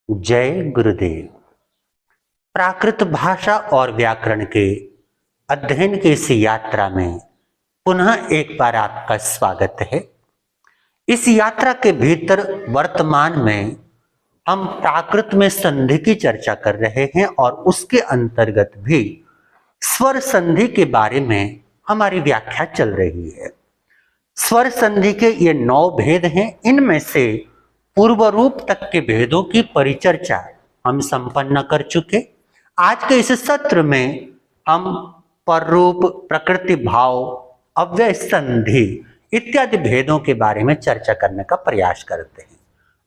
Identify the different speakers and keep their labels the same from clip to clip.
Speaker 1: जय गुरुदेव। प्राकृत भाषा और व्याकरण के अध्ययन की इस यात्रा में पुनः एक बार आपका स्वागत है। इस यात्रा के भीतर वर्तमान में हम प्राकृत में संधि की चर्चा कर रहे हैं और उसके अंतर्गत भी स्वर संधि के बारे में हमारी व्याख्या चल रही है। स्वर संधि के ये 9 भेद हैं। इनमें से पूर्व रूप तक के भेदों की परिचर्चा हम संपन्न कर चुके। आज के इस सत्र में हम पररूप, प्रकृति भाव, अव्यय संधि इत्यादि भेदों के बारे में चर्चा करने का प्रयास करते हैं।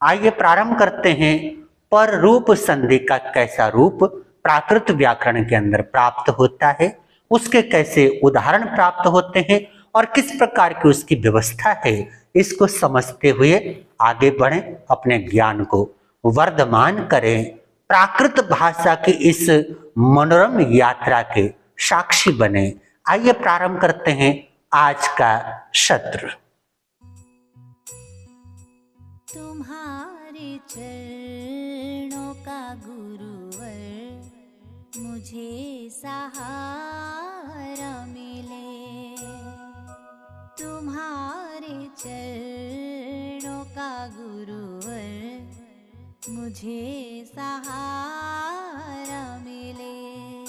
Speaker 1: आइए प्रारंभ करते हैं। पररूप संधि का कैसा रूप प्राकृत व्याकरण के अंदर प्राप्त होता है, उसके कैसे उदाहरण प्राप्त होते हैं और किस प्रकार की उसकी व्यवस्था है, इसको समझते हुए आगे बढ़ें, अपने ज्ञान को वर्धमान करें, प्राकृत भाषा की इस मनोरम यात्रा के साक्षी बने। आइए प्रारंभ करते हैं आज का सत्र।
Speaker 2: तुम्हारे चरणों का गुरुवर मुझे सहारा मिले, तुम्हारे चरणों का गुरुवर मुझे सहारा मिले।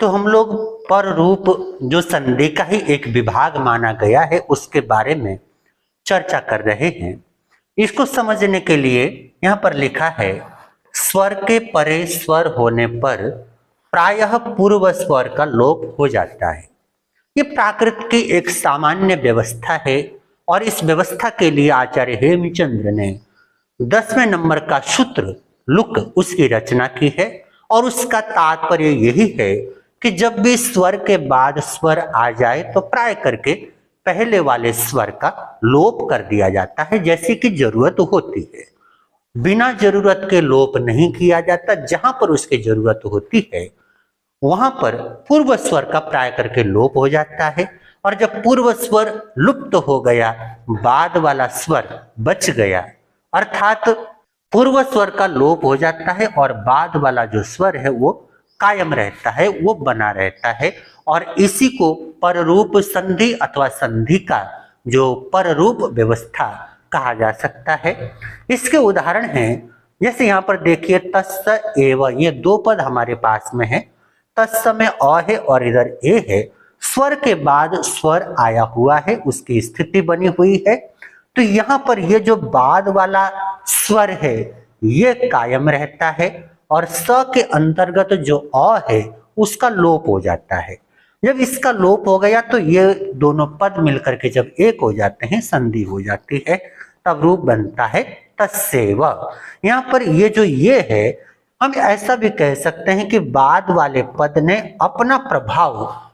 Speaker 1: तो हम लोग पर रूप जो संधि का ही एक विभाग माना गया है उसके बारे में चर्चा कर रहे हैं। इसको समझने के लिए यहाँ पर लिखा है, स्वर के परे स्वर होने पर प्रायः पूर्व स्वर का लोप हो जाता है। ये प्राकृत की एक सामान्य व्यवस्था है और इस व्यवस्था के लिए आचार्य हेमचंद्र ने 10वें नंबर का सूत्र लुक उसकी रचना की है और उसका तात्पर्य यही है कि जब भी स्वर के बाद स्वर आ जाए तो प्राय करके पहले वाले स्वर का लोप कर दिया जाता है, जैसे कि जरूरत होती है। बिना जरूरत के लोप नहीं किया जाता। जहां पर उसकी जरूरत होती है वहां पर पूर्व स्वर का प्राय करके लोप हो जाता है और जब पूर्व स्वर लुप्त हो गया, बाद वाला स्वर बच गया, अर्थात पूर्व स्वर का लोप हो जाता है और बाद वाला जो स्वर है वो कायम रहता है, वो बना रहता है और इसी को पररूप संधि अथवा संधि का जो पररूप व्यवस्था कहा जा सकता है। इसके उदाहरण हैं, जैसे यहाँ पर देखिए तस्स एव, ये 2 पद हमारे पास में है। तस्स में अ है और इधर ए है। स्वर के बाद स्वर आया हुआ है, उसकी स्थिति बनी हुई है। तो यहाँ पर ये जो बाद वाला स्वर है ये कायम रहता है और स के अंतर्गत जो अ है उसका लोप हो जाता है। जब इसका लोप हो गया तो ये दोनों पद मिलकर के जब एक हो जाते हैं, संधि हो जाती है, तब रूप बनता है तस्सेव। यहाँ पर ये जो ये है, हम ऐसा भी कह सकते हैं कि बाद वाले पद ने अपना प्रभाव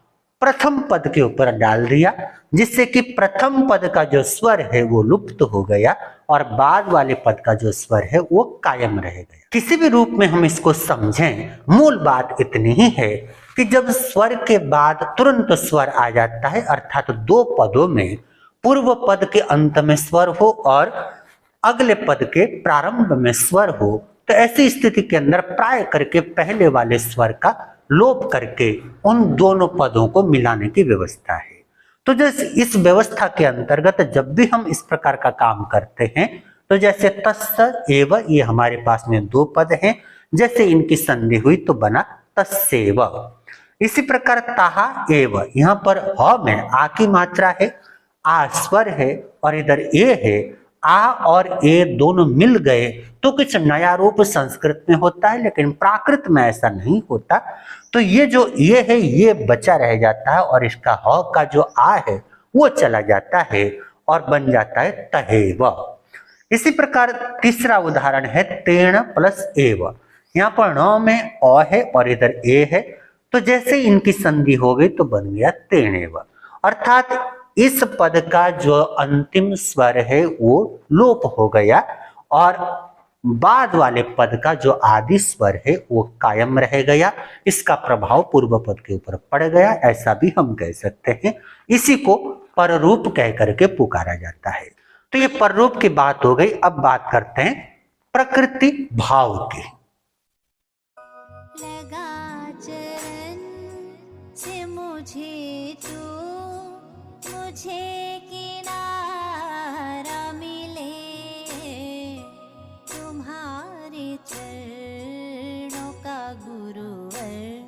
Speaker 1: प्रथम पद के ऊपर डाल दिया, जिससे कि प्रथम पद का जो स्वर है वो लुप्त हो गया और बाद वाले पद का जो स्वर है वो कायम रह गया। किसी भी रूप में हम इसको समझें, मूल बात इतनी ही है कि जब स्वर के बाद तुरंत स्वर आ जाता है, अर्थात 2 पदों में पूर्व पद के अंत में स्वर हो और अगले पद के प्रारंभ में स्वर हो, तो ऐसी स्थिति के अंदर प्राय करके पहले वाले स्वर का लोप करके उन दोनों पदों को मिलाने की व्यवस्था है। तो जैसे इस व्यवस्था के अंतर्गत जब भी हम इस प्रकार का काम करते हैं, तो जैसे तस्स एव, ये हमारे पास में 2 पद हैं, जैसे इनकी संधि हुई तो बना तस्सेव। इसी प्रकार ताहा एव, यहाँ पर ह में आ की मात्रा है, आ स्वर है और इधर ए है। आ और ए दोनों मिल गए तो कुछ नया रूप संस्कृत में होता है, लेकिन प्राकृत में ऐसा नहीं होता। तो ये जो ये है ये बचा रह जाता है और इसका ह का जो आ है वो चला जाता है और बन जाता है तहेव। इसी प्रकार तीसरा उदाहरण है तेण प्लस एव। यहाँ पर न में अ है और इधर ए है, तो जैसे इनकी संधि हो गई तो बन गया तेणेव, अर्थात इस पद का जो अंतिम स्वर है वो लोप हो गया और बाद वाले पद का जो आदि स्वर है वो कायम रह गया। इसका प्रभाव पूर्व पद के ऊपर पड़ गया, ऐसा भी हम कह सकते हैं। इसी को पररूप कह करके पुकारा जाता है। तो ये पररूप की बात हो गई। अब बात करते हैं प्रकृति भाव की।
Speaker 2: लगा चरण से मुझे तो मुझे किनारा मिले, तुम्हारे चरणों का गुरुवर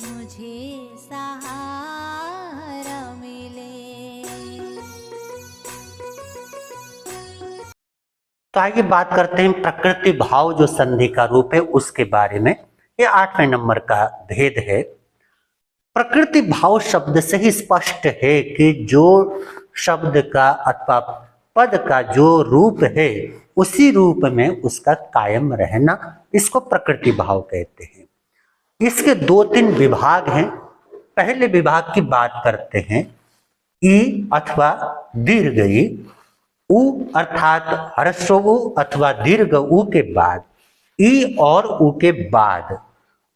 Speaker 2: मुझे सहारा मिले।
Speaker 1: तो आइए बात करते हैं प्रकृति भाव जो संधि का रूप है उसके बारे में। ये 8वें नंबर का भेद है। प्रकृति भाव शब्द से ही स्पष्ट है कि जो शब्द का अथवा पद का जो रूप है उसी रूप में उसका कायम रहना, इसको प्रकृति भाव कहते हैं। इसके 2-3 विभाग हैं। पहले विभाग की बात करते हैं। ई अथवा दीर्घ ई, उ अर्थात ह्रस्व उ अथवा दीर्घ उ के बाद, ई और उ के बाद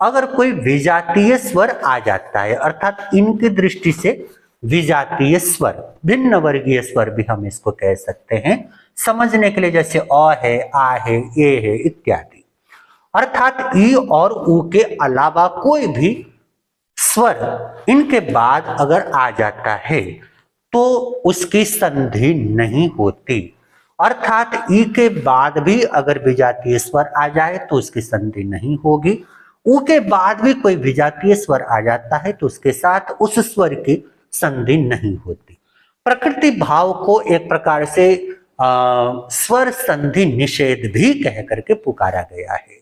Speaker 1: अगर कोई विजातीय स्वर आ जाता है, अर्थात इनकी दृष्टि से विजातीय स्वर, भिन्न वर्गीय स्वर भी हम इसको कह सकते हैं समझने के लिए, जैसे अ है, आ है, ए है इत्यादि। अर्थात ई और उ के अलावा कोई भी स्वर इनके बाद अगर आ जाता है तो उसकी संधि नहीं होती। अर्थात ई के बाद भी अगर विजातीय स्वर आ जाए तो उसकी संधि नहीं होगी। उ के बाद भी कोई विजातीय स्वर आ जाता है तो उसके साथ उस स्वर की संधि नहीं होती। प्रकृति भाव को एक प्रकार से स्वर संधि निषेध भी कह करके पुकारा गया है।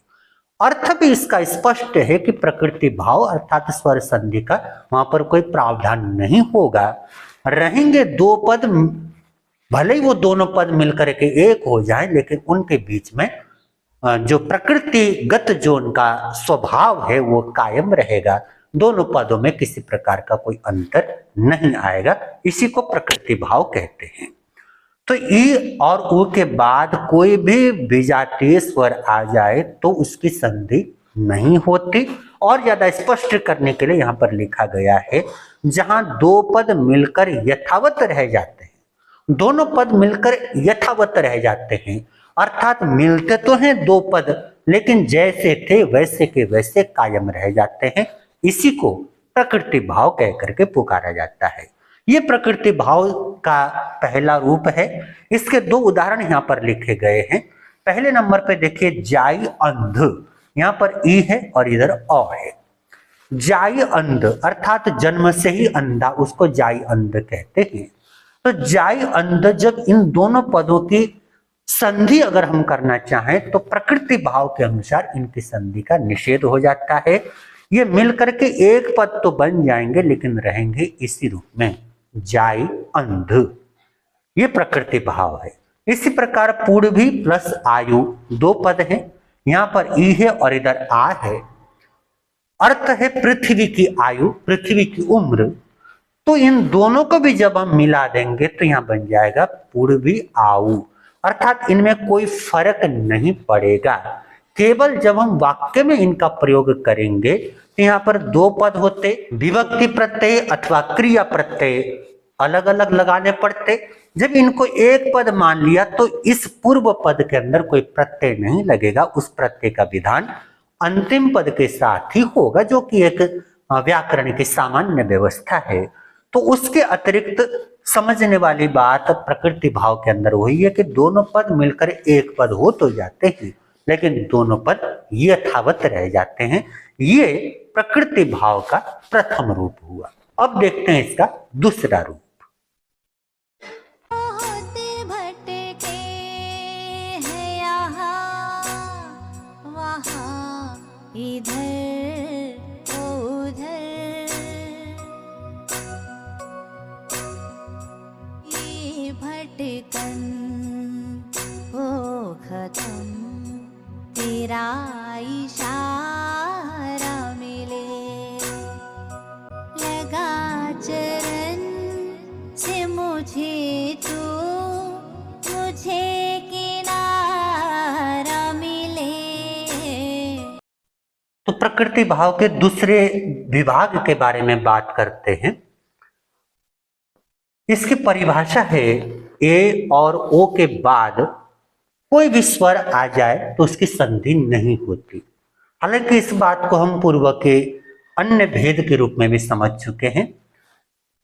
Speaker 1: अर्थ भी इसका स्पष्ट है कि प्रकृति भाव अर्थात स्वर संधि का वहां पर कोई प्रावधान नहीं होगा। रहेंगे 2 पद, भले ही वो दोनों पद मिलकर के एक हो जाएं, लेकिन उनके बीच में जो प्रकृतिगत जो उनका स्वभाव है वो कायम रहेगा। दोनों पदों में किसी प्रकार का कोई अंतर नहीं आएगा। इसी को प्रकृति भाव कहते हैं। तो ई और उ के बाद कोई भी विजातीय स्वर आ जाए तो उसकी संधि नहीं होती। और ज्यादा स्पष्ट करने के लिए यहाँ पर लिखा गया है, जहां 2 पद मिलकर यथावत रह जाते हैं, दोनों पद मिलकर यथावत रह जाते हैं, अर्थात मिलते तो हैं 2 पद लेकिन जैसे थे वैसे के वैसे कायम रह जाते हैं, इसी को प्रकृति भाव कह करके पुकारा जाता है। ये प्रकृति भाव का पहला रूप है। इसके 2 उदाहरण यहाँ पर लिखे गए हैं। पहले नंबर पे देखिए जाई अंध, यहाँ पर ई है और इधर अ है। जाई अंध अर्थात जन्म से ही अंधा, उसको जाई अंध कहते हैं। तो जाई अंध जब इन दोनों पदों की संधि अगर हम करना चाहें तो प्रकृति भाव के अनुसार इनकी संधि का निषेध हो जाता है। ये मिलकर के एक पद तो बन जाएंगे लेकिन रहेंगे इसी रूप में, जाई अंध। ये प्रकृति भाव है। इसी प्रकार पूर्वी प्लस आयु 2 पद हैं, यहां पर ई है और इधर आ है। अर्थ है पृथ्वी की आयु, पृथ्वी की उम्र। तो इन दोनों को भी जब हम मिला देंगे तो यहां बन जाएगा पूर्वी आयु, अर्थात इनमें कोई फर्क नहीं पड़ेगा। केवल जब हम वाक्य में इनका प्रयोग करेंगे तो यहाँ पर 2 पद होते, विभक्ति प्रत्यय अथवा क्रिया प्रत्यय अलग अलग लगाने पड़ते। जब इनको एक पद मान लिया तो इस पूर्व पद के अंदर कोई प्रत्यय नहीं लगेगा, उस प्रत्यय का विधान अंतिम पद के साथ ही होगा, जो कि एक व्याकरण की सामान्य व्यवस्था है। तो उसके अतिरिक्त समझने वाली बात प्रकृति भाव के अंदर वही है कि दोनों पद मिलकर एक पद हो तो जाते हैं लेकिन दोनों पद यथावत रह जाते हैं। ये प्रकृति भाव का प्रथम रूप हुआ। अब देखते हैं इसका दूसरा रूप।
Speaker 2: तेरा इशारा मिले, लगा चरण से मुझे तो मुझे किनारा मिले।
Speaker 1: तो प्रकृति भाव के दूसरे विभाग के बारे में बात करते हैं। इसकी परिभाषा है ए और ओ के बाद कोई भी स्वर आ जाए तो उसकी संधि नहीं होती। हालांकि इस बात को हम पूर्व के अन्य भेद के रूप में भी समझ चुके हैं।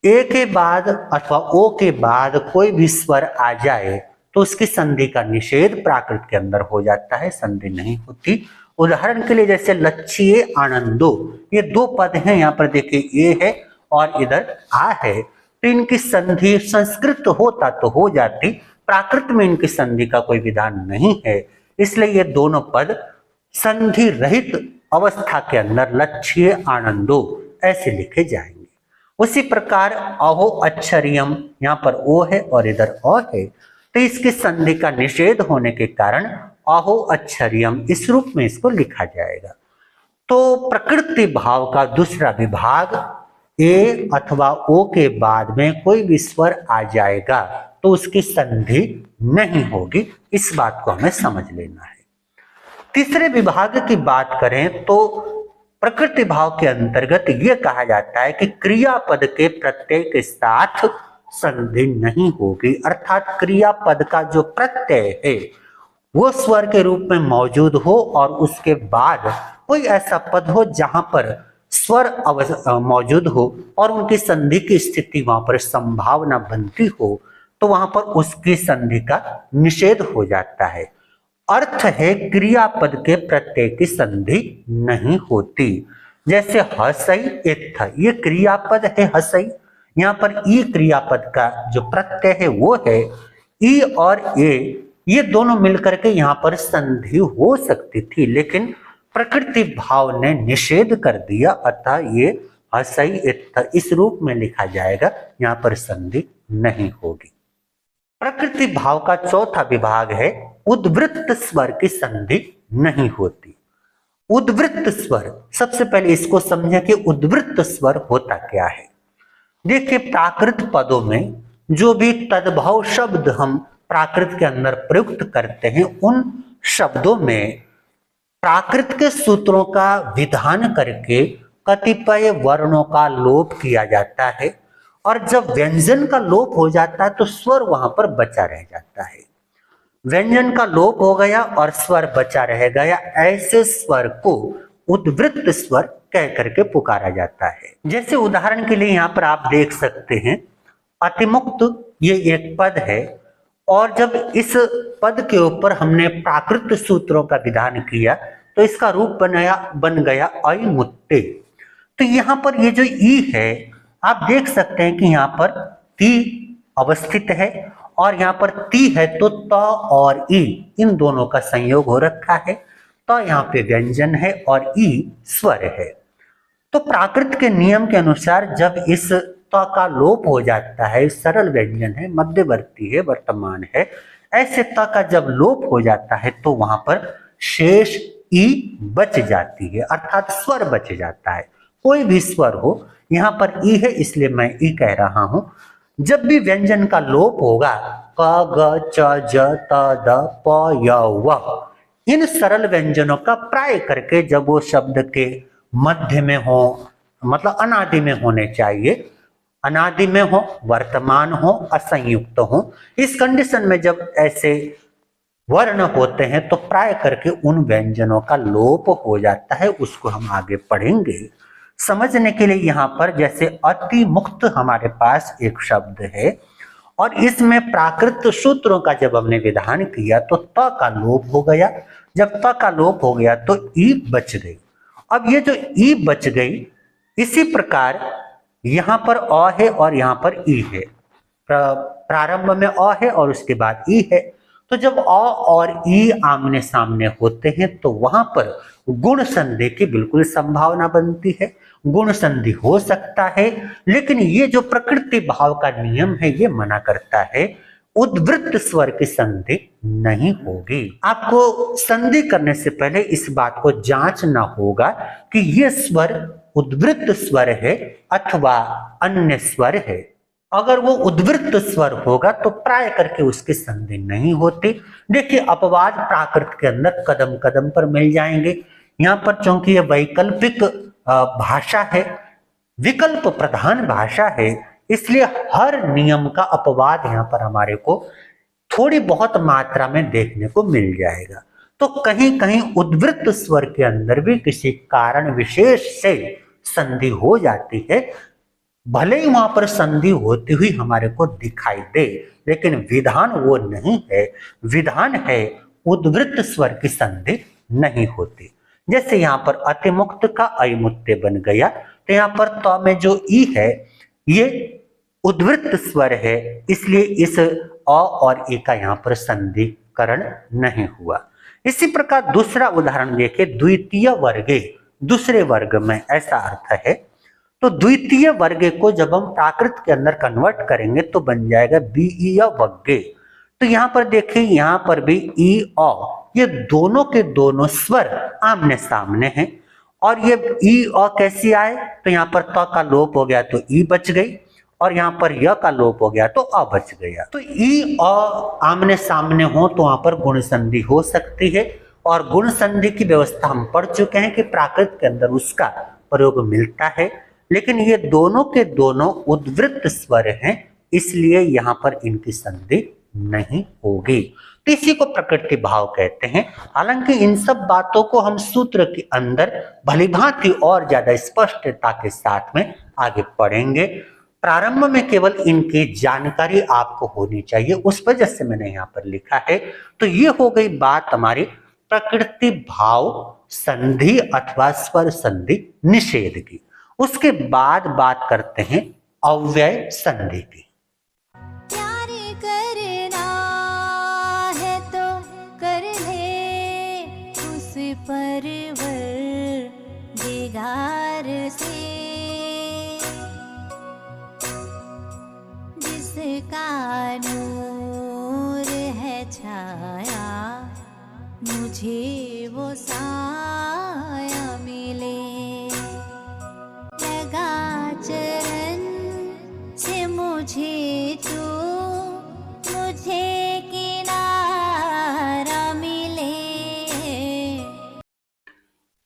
Speaker 1: ए के बाद अथवा ओ के बाद कोई भी स्वर आ जाए तो उसकी संधि का निषेध प्राकृत के अंदर हो जाता है, संधि नहीं होती। उदाहरण के लिए जैसे लच्छिए आनंदो, ये दो पद हैं, यहाँ पर देखिए ए है और इधर आ है, तो इनकी संधि संस्कृत होता तो हो जाती, प्राकृत में इनकी संधि का कोई विधान नहीं है, इसलिए ये दोनों पद संधि रहित अवस्था के अंदर लच्छिए आनंदो ऐसे लिखे जाएंगे। उसी प्रकार अहो अच्छरियम, यहाँ पर ओ है और इधर अ है, तो इसकी संधि का निषेध होने के कारण अहो अच्छरियम इस रूप में इसको लिखा जाएगा। तो प्रकृति भाव का दूसरा विभाग ए अथवा ओ के बाद में कोई भी स्वर आ जाएगा तो उसकी संधि नहीं होगी, इस बात को हमें समझ लेना है। तीसरे विभाग की बात करें तो प्रकृति भाव के अंतर्गत यह कहा जाता है कि क्रियापद के प्रत्यय के साथ संधि नहीं होगी, अर्थात क्रियापद का जो प्रत्यय है वो स्वर के रूप में मौजूद हो और उसके बाद कोई ऐसा पद हो जहां पर स्वर मौजूद हो और उनकी संधि की स्थिति वहां पर संभावना बनती हो, तो वहां पर उसकी संधि का निषेध हो जाता है। अर्थ है क्रियापद के प्रत्यय की संधि नहीं होती। जैसे हसई इत्थ, ये क्रियापद है हसई, यहाँ पर ई क्रियापद का जो प्रत्यय है वो है, ई और ए ये दोनों मिलकर के यहाँ पर संधि हो सकती थी, लेकिन प्रकृति भाव ने निषेध कर दिया, अतः ये हसई इत्थ इस रूप में लिखा जाएगा, यहाँ पर संधि नहीं होगी। प्रकृति भाव का चौथा विभाग है उद्वृत्त स्वर की संधि नहीं होती। उद्वृत्त स्वर, सबसे पहले इसको समझें कि उद्वृत्त स्वर होता क्या है। देखिए प्राकृत पदों में जो भी तद्भव शब्द हम प्राकृत के अंदर प्रयुक्त करते हैं, उन शब्दों में प्राकृत के सूत्रों का विधान करके कतिपय वर्णों का लोप किया जाता है, और जब व्यंजन का लोप हो जाता है तो स्वर वहां पर बचा रह जाता है। व्यंजन का लोप हो गया और स्वर बचा रह गया, ऐसे स्वर को उद्वृत्त स्वर कह करके पुकारा जाता है। जैसे उदाहरण के लिए यहाँ पर आप देख सकते हैं अतिमुक्त, ये एक पद है और जब इस पद के ऊपर हमने प्राकृत सूत्रों का विधान किया तो इसका रूप बन गया अयमुत्ते। तो यहाँ पर ये जो ई है आप देख सकते हैं कि यहाँ पर ती अवस्थित है और यहाँ पर ती है, तो त और ई इन दोनों का संयोग हो रखा है। त यहाँ पे व्यंजन है और ई स्वर है। तो प्राकृत के नियम के अनुसार जब इस त का लोप हो जाता है, सरल व्यंजन है, मध्यवर्ती है, वर्तमान है, ऐसे त का जब लोप हो जाता है तो वहां पर शेष ई बच जाती है, अर्थात स्वर बच जाता है। कोई भी स्वर हो, यहाँ पर ई है इसलिए मैं ई कह रहा हूं। जब भी व्यंजन का लोप होगा क ग च ज त द प य व, इन सरल व्यंजनों का प्राय करके जब वो शब्द के मध्य में हो, मतलब अनादि में होने चाहिए, अनादि में हो, वर्तमान हो, असंयुक्त हो, इस कंडीशन में जब ऐसे वर्ण होते हैं तो प्राय करके उन व्यंजनों का लोप हो जाता है। उसको हम आगे पढ़ेंगे। समझने के लिए यहाँ पर जैसे अति मुक्त हमारे पास एक शब्द है और इसमें प्राकृत सूत्रों का जब हमने विधान किया तो त का लोप हो गया। जब त का लोप हो गया तो ई बच गई। अब ये जो ई बच गई, इसी प्रकार यहाँ पर अ है और यहाँ पर ई है, प्रारंभ में अ है और उसके बाद ई है। तो जब अ और ई आमने सामने होते हैं तो वहां पर गुण संधि की बिल्कुल संभावना बनती है। गुण संधि हो सकता है, लेकिन ये जो प्रकृति भाव का नियम है ये मना करता है, उद्वृत्त स्वर की संधि नहीं होगी। आपको संधि करने से पहले इस बात को जांचना होगा कि ये स्वर उद्वृत्त स्वर है अथवा अन्य स्वर है। अगर वो उद्वृत्त स्वर होगा तो प्राय करके उसकी संधि नहीं होती। देखिए अपवाद प्राकृत के अंदर कदम कदम पर मिल जाएंगे। यहाँ पर चूंकि ये वैकल्पिक भाषा है, विकल्प प्रधान भाषा है, इसलिए हर नियम का अपवाद यहाँ पर हमारे को थोड़ी बहुत मात्रा में देखने को मिल जाएगा। तो कहीं कहीं उद्वृत्त स्वर के अंदर भी किसी कारण विशेष से संधि हो जाती है, भले ही वहां पर संधि होती हुई हमारे को दिखाई दे, लेकिन विधान वो नहीं है। विधान है उद्वृत्त स्वर की संधि नहीं होती। जैसे यहाँ पर अतिमुक्त का अयमुत्ते बन गया, तो यहाँ पर त में जो ई है ये उद्वृत्त स्वर है, इसलिए इस अ और ई का यहाँ पर संधिकरण नहीं हुआ। इसी प्रकार दूसरा उदाहरण देखिए, द्वितीय वर्गे, दूसरे वर्ग में ऐसा अर्थ है। तो द्वितीय वर्गे को जब हम प्राकृत के अंदर कन्वर्ट करेंगे तो बन जाएगा बीईय वग्गे। तो यहाँ पर देखिए, यहाँ पर भी ई अ, ये दोनों के दोनों स्वर आमने सामने हैं। और ये ई अ कैसी आए, तो यहाँ पर त का लोप हो गया तो ई बच गई, और यहाँ पर य का लोप हो गया तो अ बच गया। तो ई अ आमने सामने हो तो वहां पर गुण संधि हो सकती है, और गुण संधि की व्यवस्था हम पढ़ चुके हैं कि प्राकृत के अंदर उसका प्रयोग मिलता है। लेकिन ये दोनों के दोनों उद्वृत्त स्वर हैं, इसलिए यहाँ पर इनकी संधि नहीं होगी। तो इसी को प्रकृति भाव कहते हैं। हालांकि इन सब बातों को हम सूत्र के अंदर भलीभांति और ज्यादा स्पष्टता के साथ में आगे पढ़ेंगे। प्रारंभ में केवल इनकी जानकारी आपको होनी चाहिए, उस वजह से मैंने यहाँ पर लिखा है। तो ये हो गई बात हमारी प्रकृति भाव संधि अथवा स्वर संधि निषेध की। उसके बाद बात करते हैं अव्यय संधि की।
Speaker 2: प्यार करना है तो कर ले उस परवरदिगार से, जिसका नूर है छाया मुझे वो साया मिले। लगा चरण से मुझे तो मुझे किनारा मिले।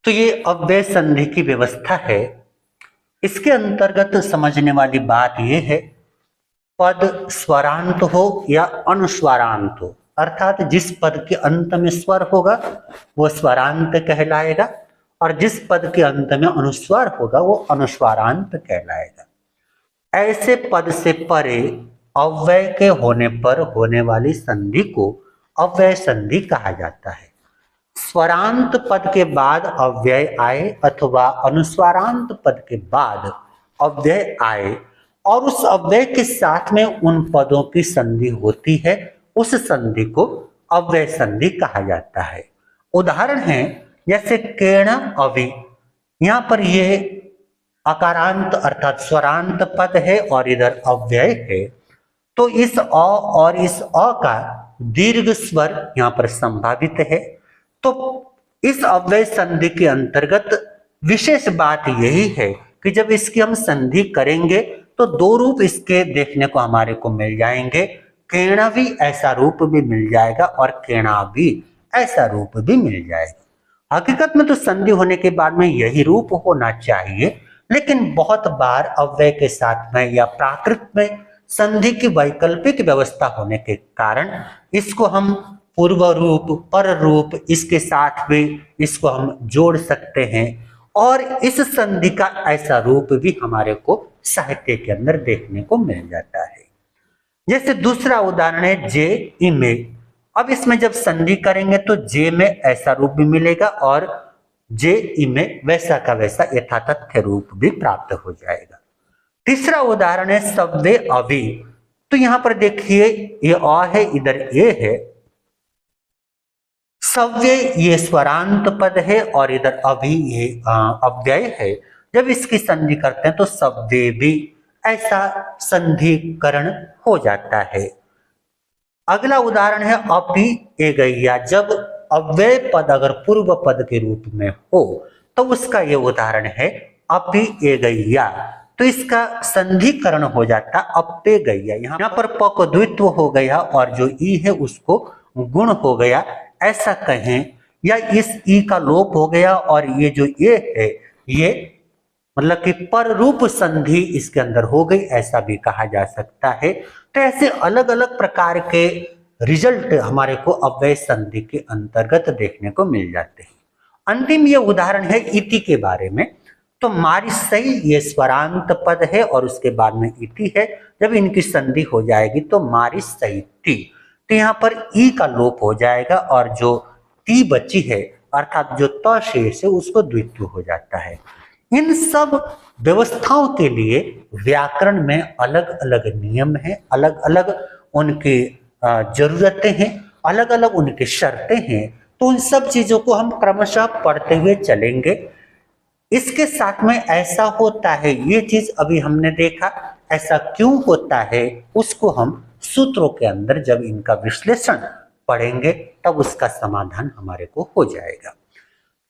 Speaker 1: तो ये अव्यय संधि की व्यवस्था है। इसके अंतर्गत समझने वाली बात यह है, पद स्वरांत हो या अनुस्वारांत हो, अर्थात जिस पद के अंत में स्वर होगा वो स्वरांत कहलाएगा, और जिस पद के अंत में अनुस्वार होगा वो अनुस्वारांत कहलाएगा। ऐसे पद से परे अव्यय के होने पर होने वाली संधि को अव्यय संधि कहा जाता है। स्वरांत पद के बाद अव्यय आए अथवा अनुस्वारांत पद के बाद अव्यय आए, और उस अव्यय के साथ में उन पदों की संधि होती है, उस संधि को अव्यय संधि कहा जाता है। उदाहरण है जैसे केण अवि, यहाँ पर ये अकारांत अर्थात स्वरांत पद है और इधर अव्यय है, तो इस अ और इस अ का दीर्घ स्वर यहाँ पर संभावित है। तो इस अव्यय संधि के अंतर्गत विशेष बात यही है कि जब इसकी हम संधि करेंगे तो दो रूप इसके देखने को हमारे को मिल जाएंगे। केणावि ऐसा रूप भी मिल जाएगा और केणावि ऐसा रूप भी मिल जाएगा। हकीकत में तो संधि होने के बाद में यही रूप होना चाहिए, लेकिन बहुत बार अव्यय के साथ में या प्राकृत में संधि की वैकल्पिक व्यवस्था होने के कारण इसको हम पूर्व रूप, पर रूप, इसके साथ भी इसको हम जोड़ सकते हैं, और इस संधि का ऐसा रूप भी हमारे को साहित्य के अंदर देखने को मिल जाता है। जैसे दूसरा उदाहरण है जे इमे। अब इसमें जब संधि करेंगे तो जे में ऐसा रूप भी मिलेगा और जे इमे वैसा का वैसा यथातथ्य रूप भी प्राप्त हो जाएगा। तीसरा उदाहरण है सव्वे अवि। तो यहां पर देखिए ये अ है, इधर ए है। सव्य ये स्वरांत पद है और इधर अभी ये अव्यय है। जब इसकी संधि करते हैं तो सव्वे भी ऐसा संधिकरण हो जाता है। अगला उदाहरण है अपि एगैया। जब अव्यय पद अगर पूर्व पद के रूप में हो तो उसका ये उदाहरण है अपि एगैया। तो इसका संधिकरण हो जाता अप्पे गैया। यहाँ पर प को द्वित्व हो गया और जो ई है उसको गुण हो गया, ऐसा कहें, या इस ई का लोप हो गया और ये जो ये है ये मतलब कि पर रूप संधि इसके अंदर हो गई, ऐसा भी कहा जा सकता है। तो ऐसे अलग अलग प्रकार के रिजल्ट हमारे को अव्यय संधि के अंतर्गत देखने को मिल जाते हैं। अंतिम ये उदाहरण है इति के बारे में। तो मारिसई ये स्वरांत पद है और उसके बाद में इति है। जब इनकी संधि हो जाएगी तो मारिसई ती, तो यहाँ पर ई का लोप हो जाएगा और जो ती बची है अर्थात जो त शेष है उसको द्वित्व हो जाता है। इन सब व्यवस्थाओं के लिए व्याकरण में अलग अलग नियम हैं, अलग अलग उनकी जरूरतें हैं, अलग अलग उनकी शर्तें हैं। तो उन सब चीजों को हम क्रमशः पढ़ते हुए चलेंगे। इसके साथ में ऐसा होता है, ये चीज अभी हमने देखा, ऐसा क्यों होता है उसको हम सूत्रों के अंदर जब इनका विश्लेषण पढ़ेंगे तब उसका समाधान हमारे को हो जाएगा।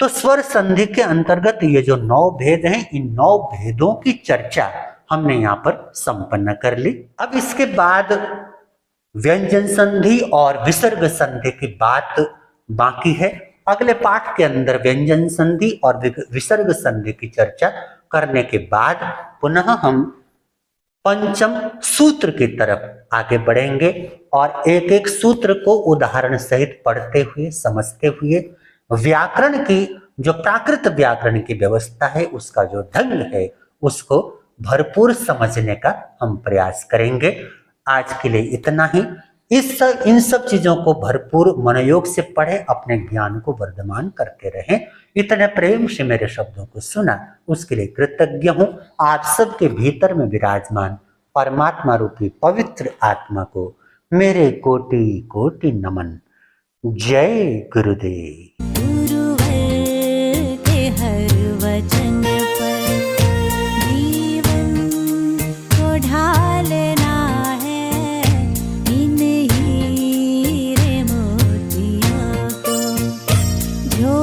Speaker 1: तो स्वर संधि के अंतर्गत ये जो 9 भेद हैं, इन 9 भेदों की चर्चा हमने यहाँ पर संपन्न कर ली। अब इसके बाद व्यंजन संधि और विसर्ग संधि की बात बाकी है। अगले पाठ के अंदर व्यंजन संधि और विसर्ग संधि की चर्चा करने के बाद पुनः हम पंचम सूत्र की तरफ आगे बढ़ेंगे और एक एक सूत्र को उदाहरण सहित पढ़ते हुए समझते हुए व्याकरण की जो प्राकृत व्याकरण की व्यवस्था है, उसका जो ढंग है, उसको भरपूर समझने का हम प्रयास करेंगे। आज के लिए इतना ही। इन सब चीजों को भरपूर मनोयोग से पढ़े, अपने ज्ञान को वर्धमान करते रहें। इतने प्रेम से मेरे शब्दों को सुना उसके लिए कृतज्ञ हूं। आप सबके भीतर में विराजमान परमात्मा रूपी पवित्र आत्मा को मेरे कोटि कोटि नमन। जय गुरुदेव।
Speaker 2: गुरुवर के हर वचन पर जीवन को ढालना है, इन हीरे मोतियों को जो